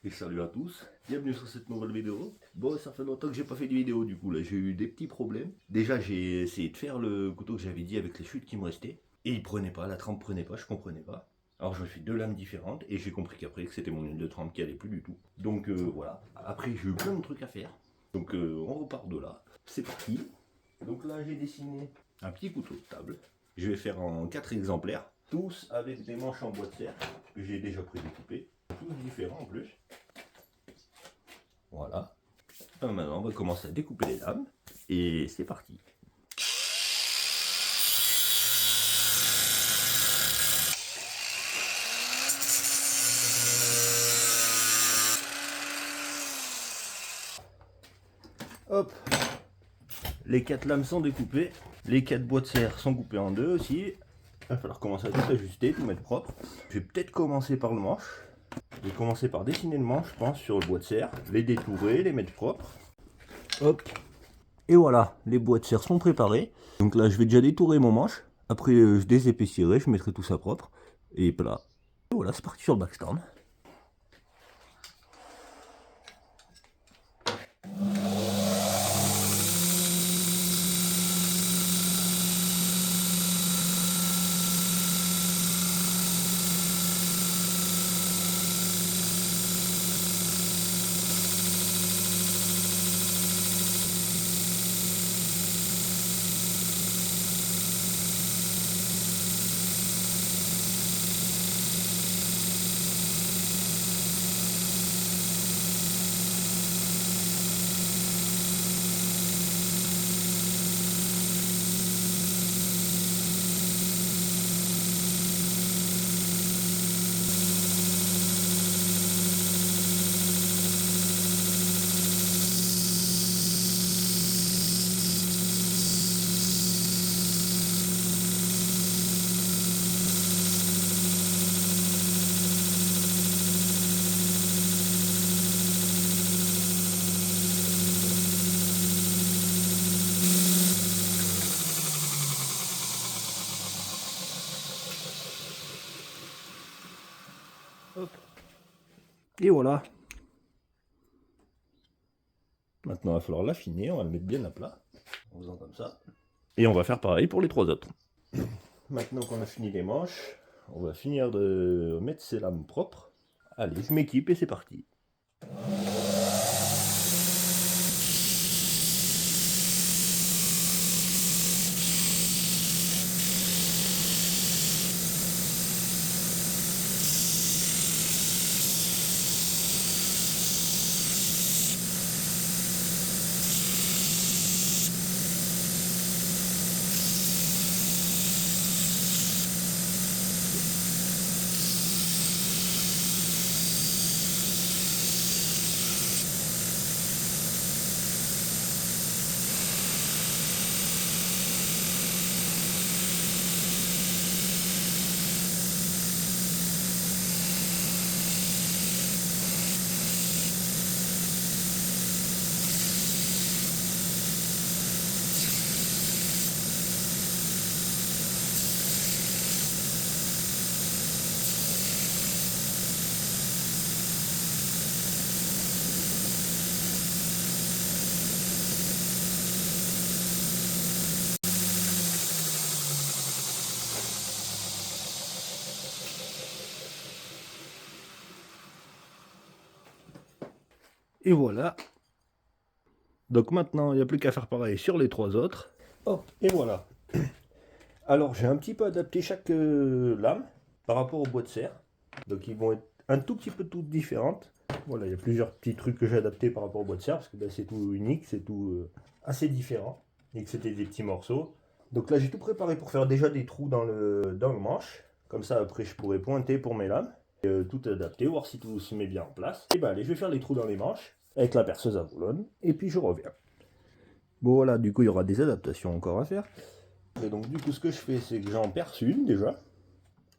Et salut à tous, bienvenue sur cette nouvelle vidéo. Bon, ça fait longtemps que j'ai pas fait de vidéo du coup, là j'ai eu des petits problèmes. Déjà j'ai essayé de faire le couteau que j'avais dit avec les chutes qui me restaient. Et il prenait pas, la trempe prenait pas, je comprenais pas. Alors je me suis deux lames différentes et j'ai compris qu'après que c'était mon huile de trempe qui allait plus du tout. Donc voilà, après j'ai eu plein de trucs à faire. Donc on repart de là, c'est parti. Donc là j'ai dessiné un petit couteau de table. Je vais faire en 4 exemplaires, tous avec des manches en bois de serre que j'ai déjà prédécoupées. Tous différents en plus. Voilà. Maintenant, on va commencer à découper les lames. Et c'est parti. Hop. Les 4 lames sont découpées. Les 4 bois de serre sont coupés en deux aussi. Il va falloir commencer à tout ajuster, tout mettre propre. Je vais peut-être commencer par le manche. Je vais commencer par dessiner le manche, je pense, sur le bois de serre. Les détourer, les mettre propres. Hop. Et voilà, les bois de serre sont préparés. Donc là, je vais déjà détourer mon manche. Après, je désépaissirai, je mettrai tout ça propre. Et voilà. Et voilà, c'est parti sur le backstand. Hop. Et voilà. Maintenant, il va falloir l'affiner, on va le mettre bien à plat, en faisant comme ça. Et on va faire pareil pour les 3 autres. Maintenant qu'on a fini les manches, on va finir de mettre ces lames propres. Allez, je m'équipe et c'est parti. Et voilà. Donc maintenant, il n'y a plus qu'à faire pareil sur les 3 autres. Hop, et voilà. Alors j'ai un petit peu adapté chaque lame par rapport au bois de serre. Donc ils vont être un tout petit peu toutes différentes. Voilà, il y a plusieurs petits trucs que j'ai adaptés par rapport au bois de serre, parce que ben, c'est tout unique, c'est tout assez différent, et que c'était des petits morceaux. Donc là j'ai tout préparé pour faire déjà des trous dans le manche. Comme ça après je pourrais pointer pour mes lames. Tout adapté, voir si tout se met bien en place. Et ben allez, je vais faire les trous dans les manches, avec la perceuse à boulonne, et puis je reviens. Bon voilà, du coup il y aura des adaptations encore à faire. Et donc du coup ce que je fais c'est que j'en perce une déjà.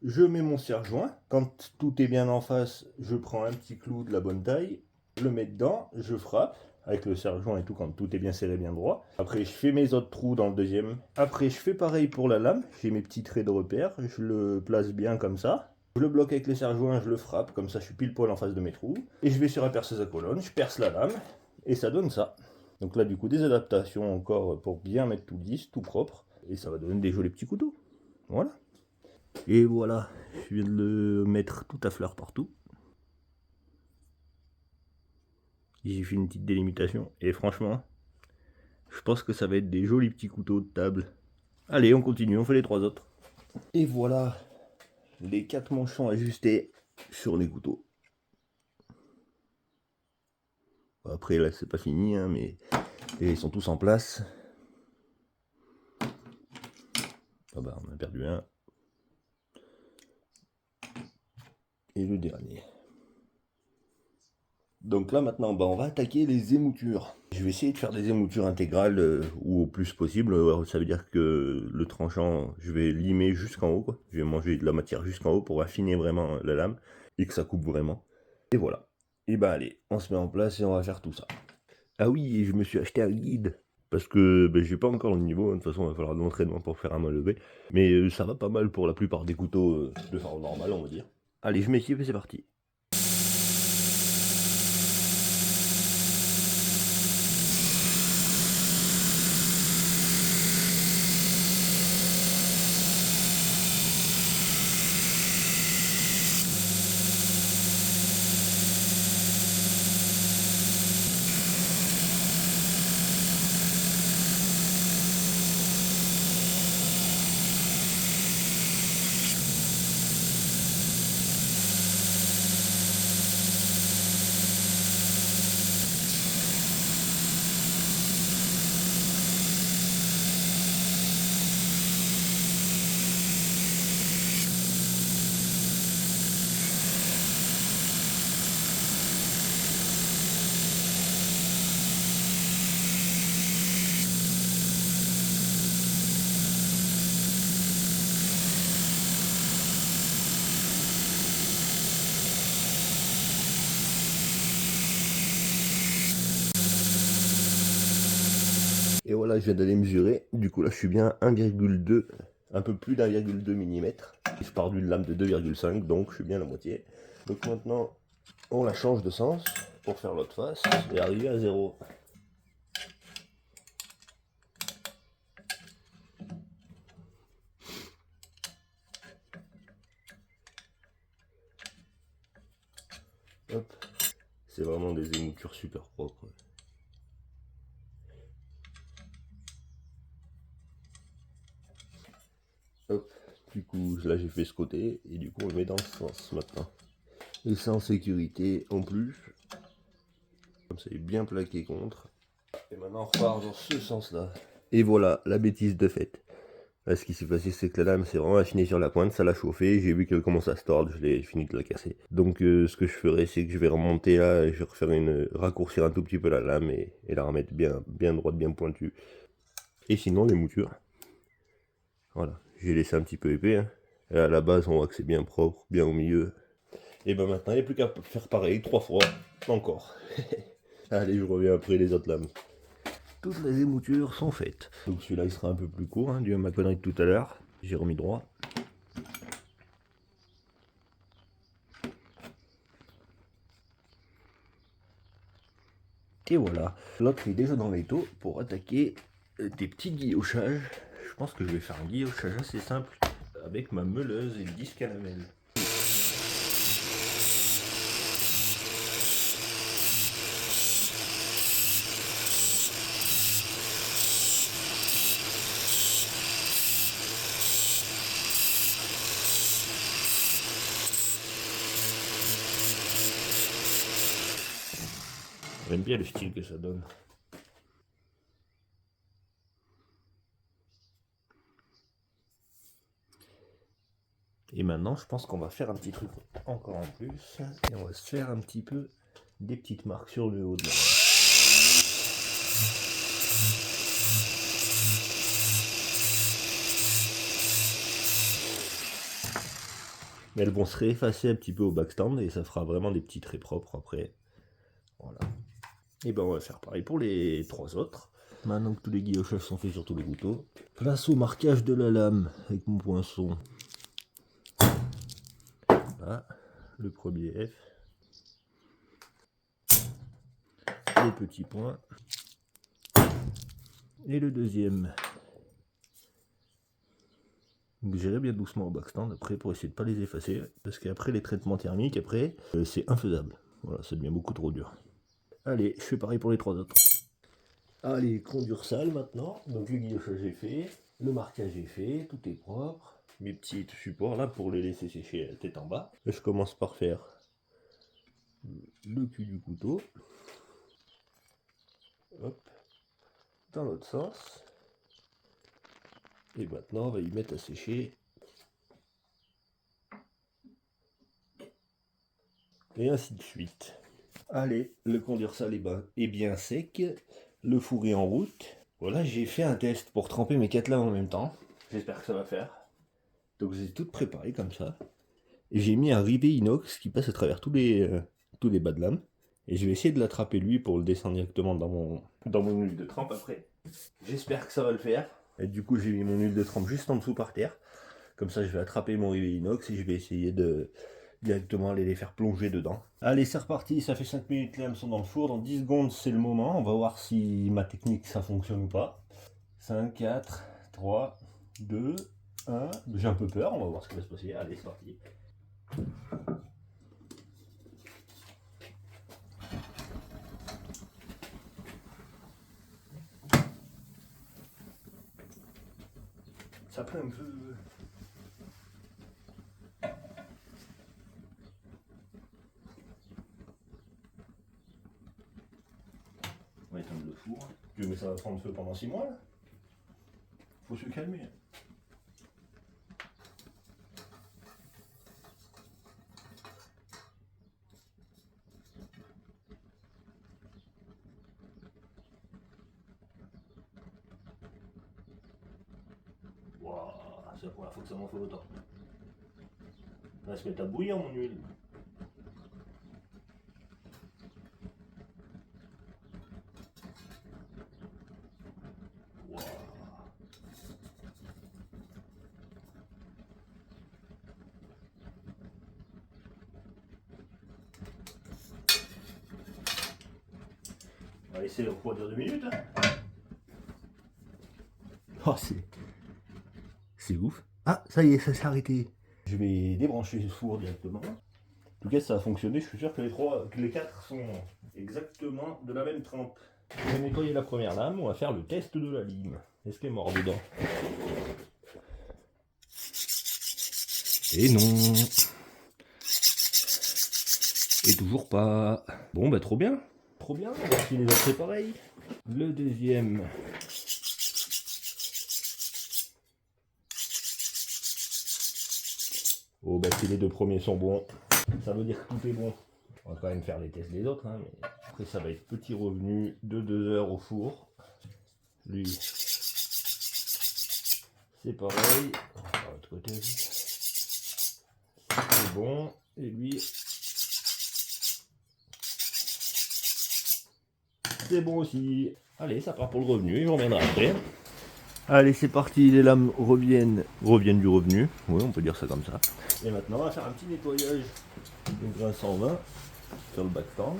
Je mets mon serre-joint. Quand tout est bien en face, je prends un petit clou de la bonne taille, je le mets dedans, je frappe avec le serre-joint et tout quand tout est bien serré, bien droit. Après je fais mes autres trous dans le deuxième. Après je fais pareil pour la lame. J'ai mes petits traits de repère, je le place bien comme ça. Je le bloque avec les serre-joints, je le frappe, comme ça je suis pile poil en face de mes trous. Et je vais sur la perceuse à colonne, je perce la lame, et ça donne ça. Donc là du coup des adaptations encore pour bien mettre tout lisse, tout propre. Et ça va donner des jolis petits couteaux. Voilà. Et voilà, je viens de le mettre tout à fleur partout. J'ai fait une petite délimitation, et franchement, je pense que ça va être des jolis petits couteaux de table. Allez, on continue, on fait les 3 autres. Et voilà, les 4 manchons ajustés sur les couteaux. Après là c'est pas fini hein, mais ils sont tous en place. Ah bah on a perdu un. Et le dernier. Donc là maintenant bah, on va attaquer les émoutures. Je vais essayer de faire des émoutures intégrales ou au plus possible. Ça veut dire que le tranchant je vais limer jusqu'en haut quoi. Je vais manger de la matière jusqu'en haut pour affiner vraiment la lame et que ça coupe vraiment. Et voilà. Et bah allez, on se met en place et on va faire tout ça. Ah oui, et je me suis acheté un guide. Parce que j'ai pas encore le niveau, hein. De toute façon il va falloir de l'entraînement pour faire un main levée. Mais ça va pas mal pour la plupart des couteaux de forme normale on va dire. Allez je m'équipe et c'est parti. Et voilà, je viens d'aller mesurer. Du coup, là, je suis bien 1,2, un peu plus d'1,2 mm. Je pars d'une lame de 2,5, donc je suis bien à la moitié. Donc maintenant, on la change de sens pour faire l'autre face et arriver à 0. Hop. C'est vraiment des émoutures super propres. Hop, du coup là j'ai fait ce côté et du coup on le met dans ce sens maintenant. Et ça en sécurité en plus. Comme ça il est bien plaqué contre. Et maintenant on repart dans ce sens là. Et voilà la bêtise de fait. Là, ce qui s'est passé c'est que la lame s'est vraiment affinée sur la pointe, ça l'a chauffé, j'ai vu qu'elle commence à se tordre, je l'ai fini de la casser. Donc ce que je ferai c'est que je vais remonter là, et je vais refaire raccourcir un tout petit peu la lame et la remettre bien droite, bien pointue. Et sinon les moutures. Voilà, j'ai laissé un petit peu épais. Hein. Et à la base, on voit que c'est bien propre, bien au milieu. Et ben maintenant, il n'y a plus qu'à faire pareil 3 fois, encore. Allez, je reviens après les autres lames. Toutes les émoutures sont faites. Donc celui-là, il sera un peu plus court, hein, dû à ma connerie de tout à l'heure. J'ai remis droit. Et voilà, l'autre est déjà dans l'étau pour attaquer des petits guillochages. Je pense que je vais faire un guillochage assez simple avec ma meuleuse et le disque à lamelle. J'aime bien le style que ça donne. Et maintenant, je pense qu'on va faire un petit truc encore en plus. Et on va se faire un petit peu des petites marques sur le haut de la main. Mais elles vont se réeffacer un petit peu au backstand et ça fera vraiment des petits traits propres après. Voilà. Et ben on va faire pareil pour les 3 autres. Maintenant que tous les guillochages sont faits sur tous les couteaux, place au marquage de la lame avec mon poinçon. Voilà, le premier F. Le petit point. Et le deuxième. Donc j'irai bien doucement au backstand après pour essayer de ne pas les effacer. Parce qu'après les traitements thermiques, après, c'est infaisable. Voilà, ça devient beaucoup trop dur. Allez, je fais pareil pour les trois autres. Allez, conduire sale maintenant. Donc le guillochage est fait. Le marquage est fait. Tout est propre. Mes petits supports là pour les laisser sécher tête en bas. Je commence par faire le cul du couteau. Hop. Dans l'autre sens. Et maintenant on va y mettre à sécher. Et ainsi de suite. Allez, le conduire sale est bien sec. Le four est en route. Voilà, j'ai fait un test pour tremper mes 4 lames en même temps. J'espère que ça va faire. Donc j'ai tout préparé comme ça. Et j'ai mis un rivet inox qui passe à travers tous les bas de lame. Et je vais essayer de l'attraper lui pour le descendre directement dans mon huile de trempe après. J'espère que ça va le faire. Et du coup j'ai mis mon huile de trempe juste en dessous par terre. Comme ça je vais attraper mon rivet inox et je vais essayer de directement aller les faire plonger dedans. Allez, c'est reparti, ça fait 5 minutes, les lames sont dans le four. Dans 10 secondes c'est le moment. On va voir si ma technique ça fonctionne ou pas. 5, 4, 3, 2, 1. J'ai un peu peur, on va voir ce qui va se passer. Allez, c'est parti. Ça plaît un peu. On va éteindre le four. Mais ça va prendre feu pendant 6 mois là. Faut se calmer. Waouh, c'est la première fois que ça m'en fait autant. On va se mettre à bouillir mon huile. Waouh. On va laisser refroidir 2 minutes. Hein. Oh, c'est ouf. Ah, ça y est, ça s'est arrêté. Je vais débrancher le four directement. En tout cas, ça a fonctionné. Je suis sûr que les 4 sont exactement de la même trempe. Je vais nettoyer la première lame. On va faire le test de la lime. Est-ce qu'elle est mort dedans? Et non. Et toujours pas. Bon, bah trop bien. Trop bien. On va essayer les autres, c'est pareil. Le deuxième. Oh bah si les 2 premiers sont bons, ça veut dire que tout est bon. On va quand même faire les tests des autres, hein, mais après ça va être petit revenu de 2 heures au four. Lui, c'est pareil. On va faire l'autre côté aussi. C'est bon. Et lui, c'est bon aussi. Allez, ça part pour le revenu, et on reviendra après. Allez, c'est parti, les lames reviennent du revenu. Oui, on peut dire ça comme ça. Et maintenant, on va faire un petit nettoyage de grain 120 sur le backstand.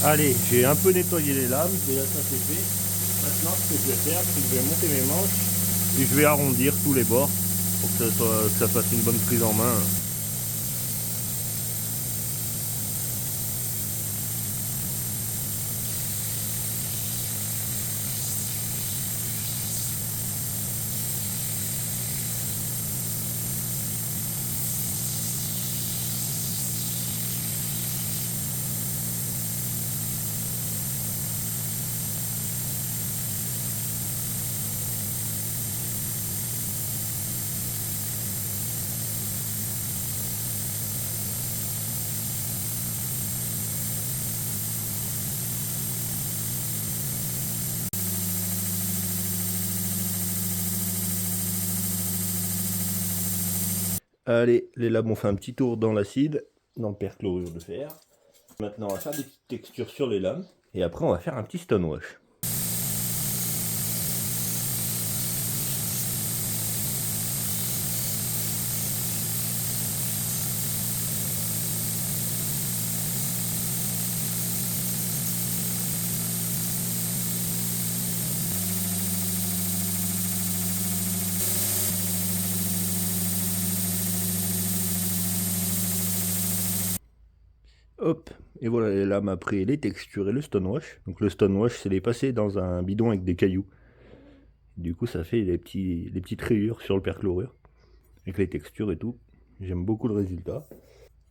Allez, j'ai un peu nettoyé les lames, déjà ça c'est fait. Maintenant ce que je vais faire, c'est que je vais monter mes manches et je vais arrondir tous les bords pour que ça fasse une bonne prise en main. Allez, les lames ont fait un petit tour dans l'acide, dans le perchlorure de fer. Maintenant, on va faire des petites textures sur les lames. Et après, on va faire un petit stonewash. Hop, et voilà les lames après les textures et le stonewash. Donc le stonewash, c'est les passer dans un bidon avec des cailloux. Du coup, ça fait les petites rayures sur le perchlorure, avec les textures et tout. J'aime beaucoup le résultat.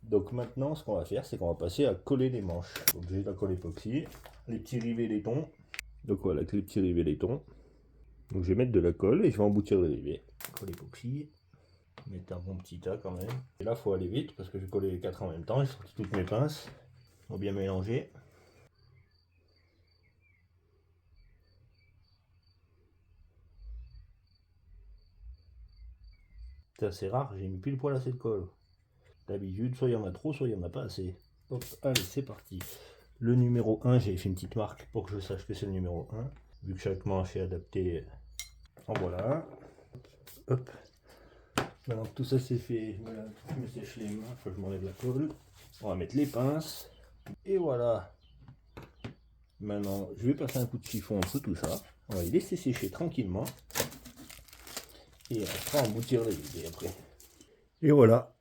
Donc maintenant, ce qu'on va faire, c'est qu'on va passer à coller les manches. Donc j'ai la colle époxy, les petits rivets laitons. Donc voilà, avec les petits rivets laitons. Donc je vais mettre de la colle et je vais emboutir les rivets. Colle époxy. Mettre un bon petit tas quand même. Et là, il faut aller vite parce que je vais coller les 4 en même temps. J'ai sorti toutes mes pinces. On va bien mélanger. C'est assez rare, j'ai mis pile poil assez de colle. D'habitude, soit il y en a trop, soit il n'y en a pas assez. Hop, allez, c'est parti. Le numéro 1, j'ai fait une petite marque pour que je sache que c'est le numéro 1. Vu que chaque manche est adapté, en voilà un. Hop. Maintenant que tout ça c'est fait, je me sèche les mains, faut que je m'enlève la colle. On va mettre les pinces. Et voilà. Maintenant, je vais passer un coup de chiffon entre tout ça. On va les laisser sécher tranquillement. Et après, emboutir les idées après. Et voilà.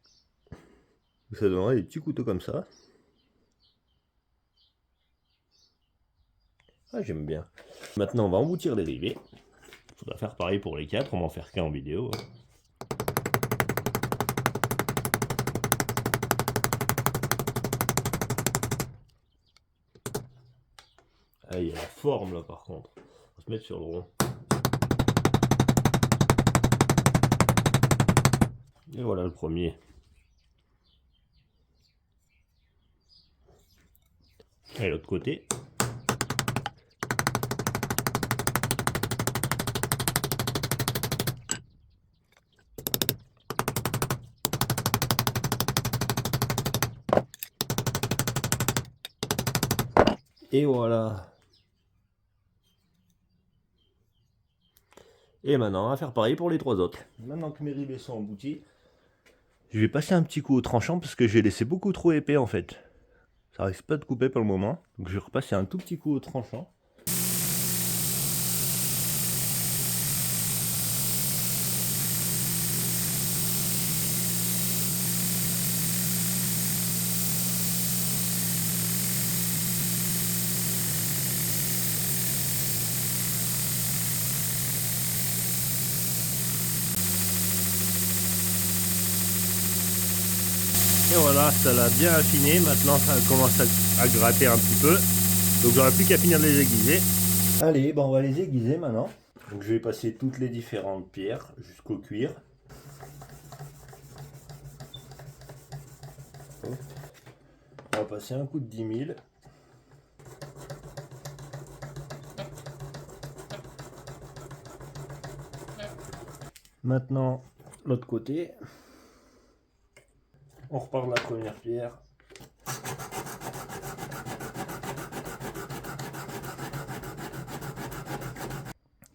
Ça donnera des petits couteaux comme ça. Ah, j'aime bien. Maintenant, on va emboutir les rivets. Il faudra faire pareil pour les 4, on va en faire qu'un en vidéo. Ah, il y a la forme là par contre. On va se mettre sur le rond. Et voilà le premier. Et l'autre côté. Et voilà. Et maintenant, on va faire pareil pour les 3 autres. Maintenant que mes rivets sont emboutis, je vais passer un petit coup au tranchant parce que j'ai laissé beaucoup trop épais en fait. Ça risque pas de couper pour le moment. Donc je vais repasser un tout petit coup au tranchant. Et voilà, ça l'a bien affiné. Maintenant, ça commence à gratter un petit peu. Donc, j'aurai plus qu'à finir de les aiguiser. Allez, bon, on va les aiguiser maintenant. Donc, je vais passer toutes les différentes pierres jusqu'au cuir. Hop. On va passer un coup de 10 000. Maintenant, l'autre côté. On repart de la première pierre.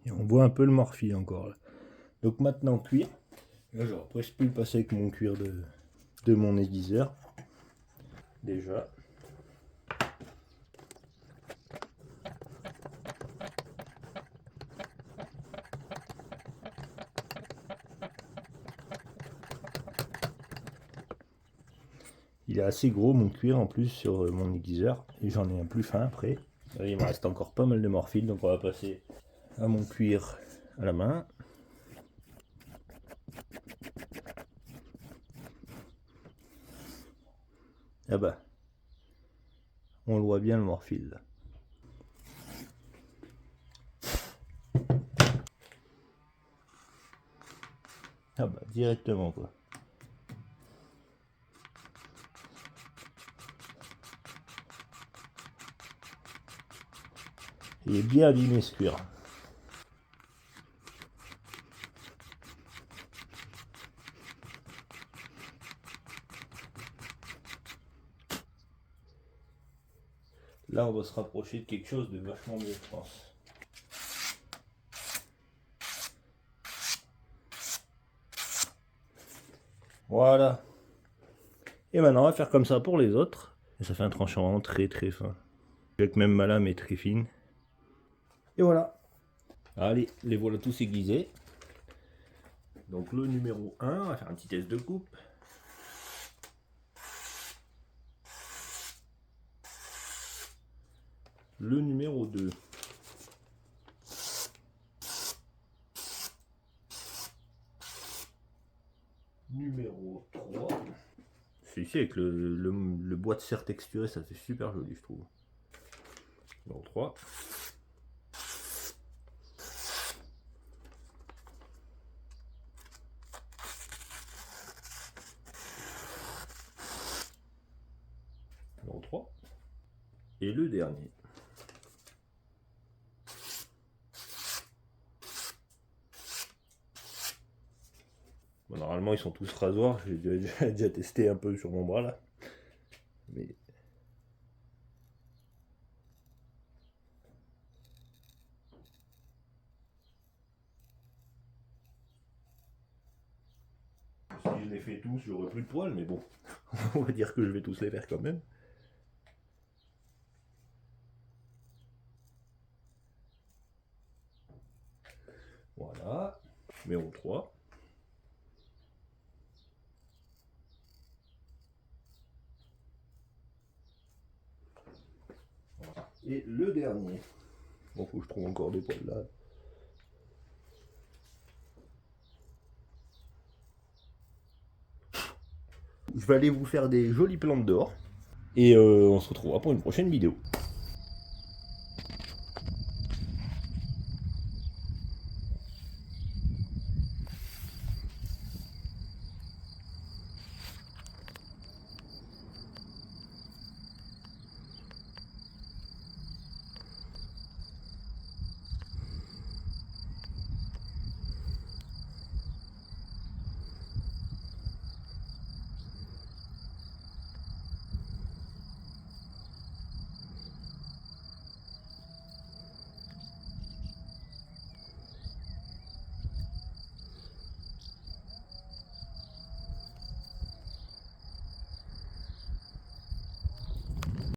Et on voit un peu le morphy encore là. Donc maintenant cuir. Là j'aurais presque pu le passer avec mon cuir de mon aiguiseur. Déjà. Il est assez gros mon cuir en plus sur mon aiguiseur. Et j'en ai un plus fin après. Là, il me reste encore pas mal de morphine. Donc on va passer à mon cuir à la main. Ah bah, on le voit bien le morphile. Ah bah, directement quoi. Il est bien abîmé ce cuir. Là, on va se rapprocher de quelque chose de vachement mieux, je pense. Voilà. Et maintenant, on va faire comme ça pour les autres. Et ça fait un tranchant très très fin. Avec même ma lame est très fine. Et voilà. Allez, les voilà tous aiguisés. Donc le numéro 1, on va faire un petit test de coupe. Le numéro 2. Numéro 3. Celui-ci avec le bois de serre texturé, ça fait super joli je trouve. Numéro 3. Numéro 3. Et le dernier. Bon, normalement ils sont tous rasoirs, j'ai déjà testé un peu sur mon bras là. Mais... si je les fais tous, j'aurai plus de poils, mais bon, on va dire que je vais tous les faire quand même. Voilà, numéro 3. Voilà. Et le dernier. Bon, faut que je trouve encore des poils là. Je vais aller vous faire des jolies plantes dehors. Et on se retrouvera pour une prochaine vidéo.